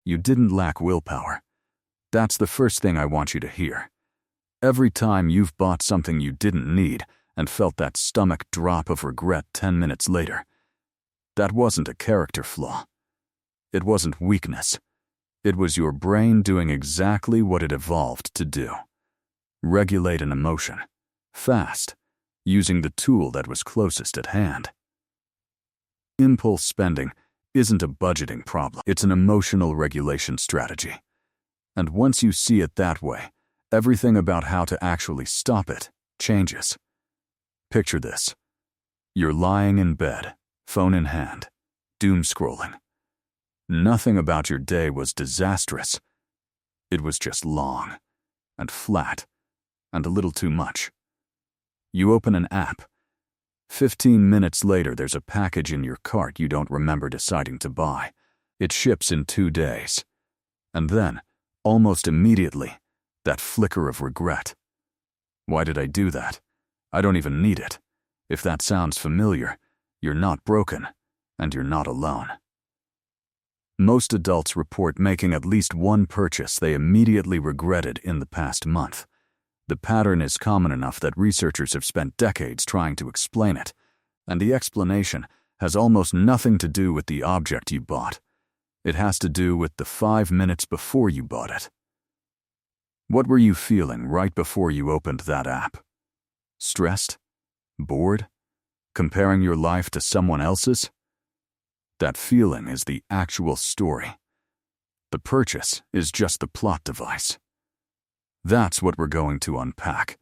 You didn't lack willpower. That's the first thing I want you to hear. Every time you've bought something you didn't need and felt that stomach drop of regret 10 minutes later, that wasn't a character flaw. It wasn't weakness. It was your brain doing exactly what it evolved to do. Regulate an emotion, fast, using the tool that was closest at hand. Impulse spending isn't a budgeting problem. It's an emotional regulation strategy. And once you see it that way, everything about how to actually stop it changes. Picture this. You're lying in bed, phone in hand, doom scrolling. Nothing about your day was disastrous. It was just long, and flat, and a little too much. You open an app. 15 minutes later, there's a package in your cart you don't remember deciding to buy. It ships in 2 days. And then, almost immediately, that flicker of regret. Why did I do that? I don't even need it. If that sounds familiar, you're not broken, and you're not alone. Most adults report making at least one purchase they immediately regretted in the past month. The pattern is common enough that researchers have spent decades trying to explain it, and the explanation has almost nothing to do with the object you bought. It has to do with the 5 minutes before you bought it. What were you feeling right before you opened that app? Stressed? Bored? Comparing your life to someone else's? That feeling is the actual story. The purchase is just the plot device. That's what we're going to unpack,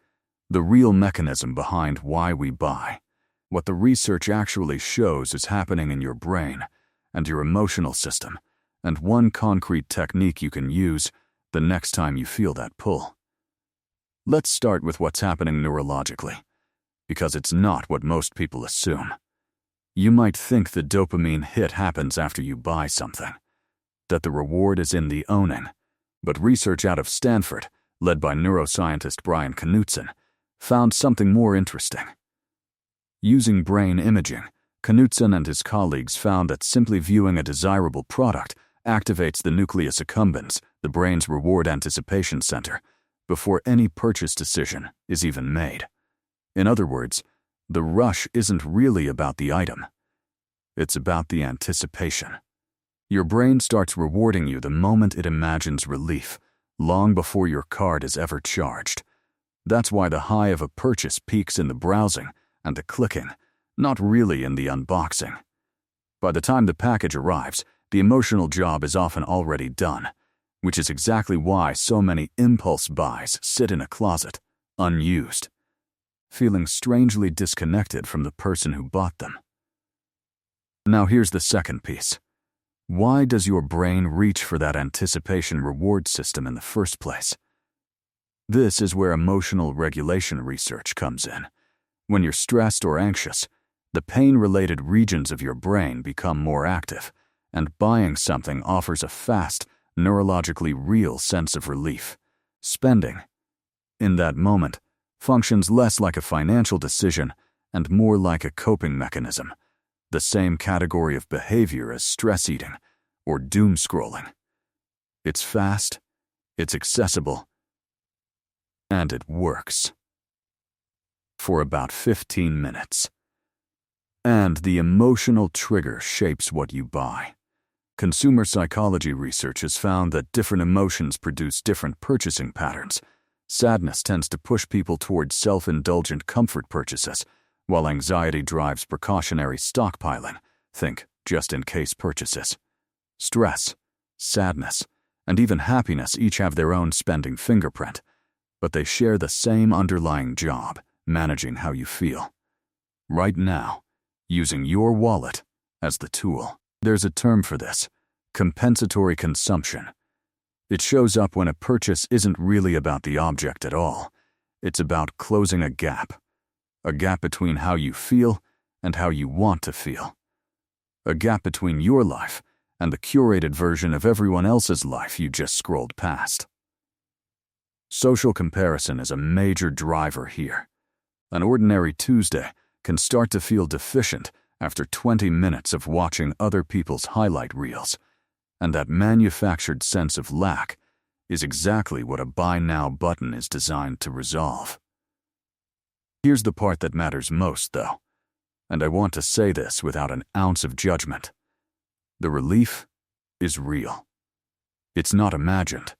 the real mechanism behind why we buy. What the research actually shows is happening in your brain and your emotional system, and one concrete technique you can use the next time you feel that pull. Let's start with what's happening neurologically, because it's not what most people assume. You might think the dopamine hit happens after you buy something, that the reward is in the owning, but research out of Stanford, led by neuroscientist Brian Knudsen, found something more interesting. Using brain imaging, Knudsen and his colleagues found that simply viewing a desirable product activates the nucleus accumbens, the brain's reward anticipation center, before any purchase decision is even made. In other words, the rush isn't really about the item. It's about the anticipation. Your brain starts rewarding you the moment it imagines relief, long before your card is ever charged. That's why the high of a purchase peaks in the browsing and the clicking, not really in the unboxing. By the time the package arrives, the emotional job is often already done, which is exactly why so many impulse buys sit in a closet, unused, feeling strangely disconnected from the person who bought them. Now here's the second piece. Why does your brain reach for that anticipation reward system in the first place? This is where emotional regulation research comes in. When you're stressed or anxious, the pain-related regions of your brain become more active, and buying something offers a fast, neurologically real sense of relief. Spending, in that moment, functions less like a financial decision and more like a coping mechanism, the same category of behavior as stress eating or doom scrolling. It's fast, it's accessible, and it works. For about 15 minutes. And the emotional trigger shapes what you buy. Consumer psychology research has found that different emotions produce different purchasing patterns. Sadness tends to push people towards self-indulgent comfort purchases, while anxiety drives precautionary stockpiling, think just-in-case purchases. Stress, sadness, and even happiness each have their own spending fingerprint, but they share the same underlying job, managing how you feel. Right now, using your wallet as the tool. There's a term for this, compensatory consumption. It shows up when a purchase isn't really about the object at all. It's about closing a gap between how you feel and how you want to feel. A gap between your life and the curated version of everyone else's life you just scrolled past. Social comparison is a major driver here. An ordinary Tuesday can start to feel deficient after 20 minutes of watching other people's highlight reels, And that manufactured sense of lack is exactly what a buy now button is designed to resolve. Here's the part that matters most, though, and I want to say this without an ounce of judgment. The relief is real. It's not imagined,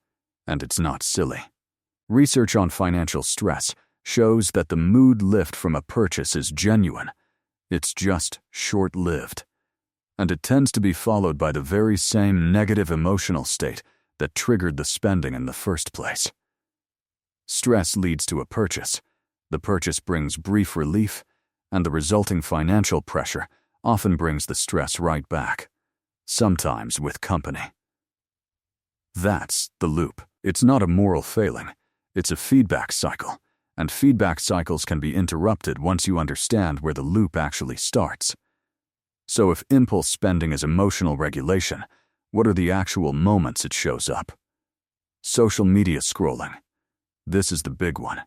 and it's not silly. Research on financial stress shows that the mood lift from a purchase is genuine. It's just short-lived, and it tends to be followed by the very same negative emotional state that triggered the spending in the first place. Stress leads to a purchase. The purchase brings brief relief, and the resulting financial pressure often brings the stress right back, sometimes with company. That's the loop. It's not a moral failing. It's a feedback cycle, and feedback cycles can be interrupted once you understand where the loop actually starts. So if impulse spending is emotional regulation, what are the actual moments it shows up? Social media scrolling. This is the big one.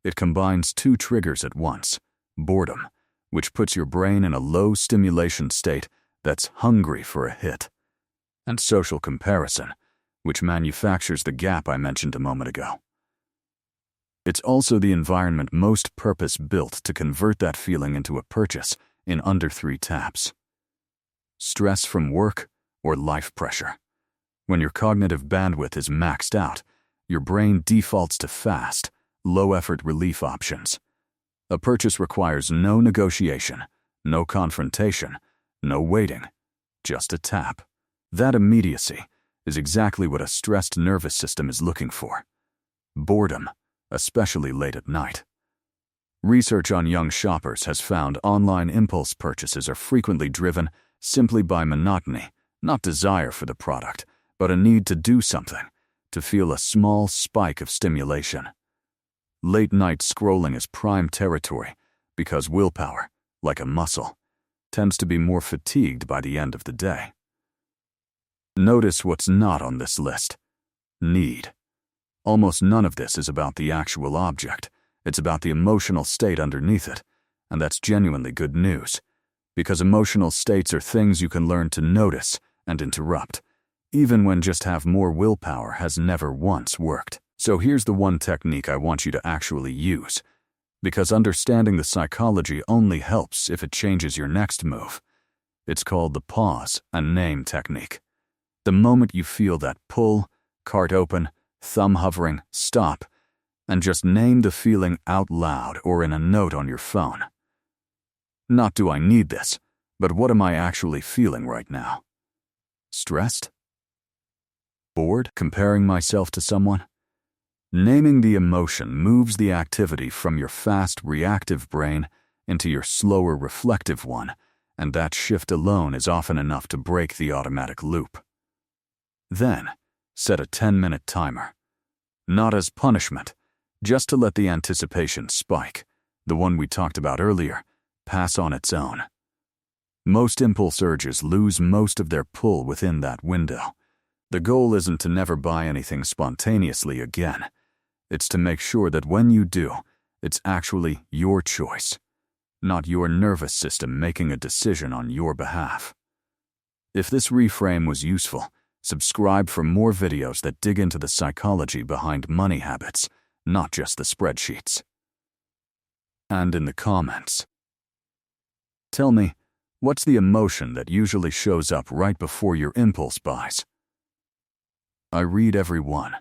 It combines two triggers at once: boredom, which puts your brain in a low stimulation state that's hungry for a hit, and social comparison, which manufactures the gap I mentioned a moment ago. It's also the environment most purpose-built to convert that feeling into a purchase in under 3 taps. Stress from work or life pressure. When your cognitive bandwidth is maxed out, your brain defaults to fast, low-effort relief options. A purchase requires no negotiation, no confrontation, no waiting, just a tap. That immediacy is exactly what a stressed nervous system is looking for. Boredom, especially late at night. Research on young shoppers has found online impulse purchases are frequently driven simply by monotony, not desire for the product, but a need to do something, to feel a small spike of stimulation. Late-night scrolling is prime territory because willpower, like a muscle, tends to be more fatigued by the end of the day. Notice what's not on this list. Need. Almost none of this is about the actual object. It's about the emotional state underneath it, and that's genuinely good news, because emotional states are things you can learn to notice and interrupt, even when just have more willpower has never once worked. So here's the one technique I want you to actually use, because understanding the psychology only helps if it changes your next move. It's called the pause and name technique. The moment you feel that pull, cart open, thumb hovering, stop, and just name the feeling out loud or in a note on your phone. Not do I need this, but what am I actually feeling right now? Stressed? Bored? Comparing myself to someone? Naming the emotion moves the activity from your fast, reactive brain into your slower, reflective one, and that shift alone is often enough to break the automatic loop. Then, set a 10-minute timer. Not as punishment, just to let the anticipation spike, the one we talked about earlier, pass on its own. Most impulse urges lose most of their pull within that window. The goal isn't to never buy anything spontaneously again. It's to make sure that when you do, it's actually your choice, not your nervous system making a decision on your behalf. If this reframe was useful, subscribe for more videos that dig into the psychology behind money habits, not just the spreadsheets. And in the comments, tell me, what's the emotion that usually shows up right before your impulse buys? I read every one.